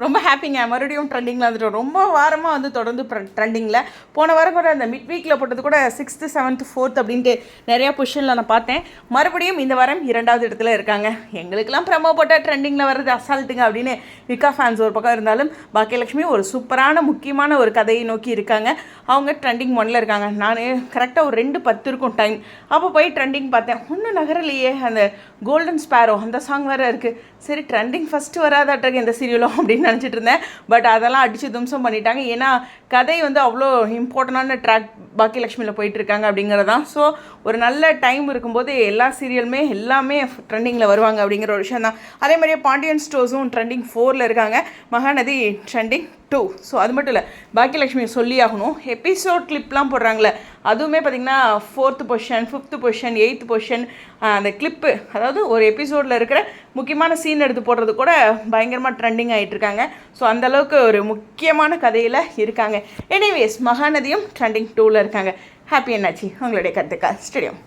ரொம்ப ஹாப்பிங்க. மறுபடியும் ட்ரெண்டிங்கில் வந்துட்டோம். ரொம்ப வாரமாக வந்து தொடர்ந்து ட்ரெண்டிங்கில். போன வாரம் கூட அந்த மிட் வீக்கில் போட்டது கூட 6th 7th 4th அப்படின்ட்டு நிறையா பொசிஷனில் நான் பார்த்தேன். மறுபடியும் இந்த வாரம் 2வது இடத்துல இருக்காங்க. எங்களுக்கெல்லாம் ப்ரமோ போட்ட ட்ரெண்டிங்கில் வர்றது அசால்ட்டுங்க அப்படின்னு விகா ஃபேன்ஸ் ஒரு பக்கம் இருந்தாலும், பாக்கியலட்சுமி ஒரு சூப்பரான முக்கியமான ஒரு கதையை நோக்கி இருக்காங்க. அவங்க ட்ரெண்டிங் 1ல் இருக்காங்க. நான் கரெக்டாக ஒரு 2:10 இருக்கும் டைம். அப்போ போய் ட்ரெண்டிங் பார்த்தேன். ஒன்றும் நகரலையே. அந்த கோல்டன் ஸ்பேரோ அந்த சாங் வேறு இருக்குது. சரி ட்ரெண்டிங் ஃபஸ்ட்டு வராதாட்ருக்கு இந்த சீரியலும் அப்படின்னு நினச்சிட்டு இருந்தேன். பட் அதெல்லாம் அடித்து தும்சம் பண்ணிட்டாங்க. ஏன்னா கதை வந்து அவ்வளோ இம்பார்ட்டண்டான ட்ராக் பாக்கியலட்சுமியில் போயிட்டுருக்காங்க அப்படிங்கிறதான். ஸோ ஒரு நல்ல டைம் இருக்கும்போது எல்லா சீரியலுமே எல்லாமே ட்ரெண்டிங்கில் வருவாங்க அப்படிங்கிற ஒரு விஷயம் தான். அதே மாதிரியே பாண்டியன் ஸ்டோர்ஸும் ட்ரெண்டிங் 4ல் இருக்காங்க. மகாநதி ட்ரெண்டிங் 2. ஸோ அது மட்டும் இல்லை, பாக்கியலட்சுமி சொல்லி ஆகணும். எபிசோட் கிளிப்லாம் போடுறாங்களே, அதுவுமே பார்த்திங்கன்னா 4th position 5th position 8th position. அந்த கிளிப்பு, அதாவது ஒரு எபிசோடில் இருக்கிற முக்கியமான சீன் எடுத்து போடுறது கூட பயங்கரமாக ட்ரெண்டிங் ஆகிட்டு இருக்காங்க. ஸோ அந்தளவுக்கு ஒரு முக்கியமான கதையில் இருக்காங்க. எனிவேஸ், மகாநதியும் ட்ரெண்டிங் 2ல் இருக்காங்க. ஹாப்பி என்னாச்சு உங்களுடைய கருத்துக்கள் ஸ்டேடியம்.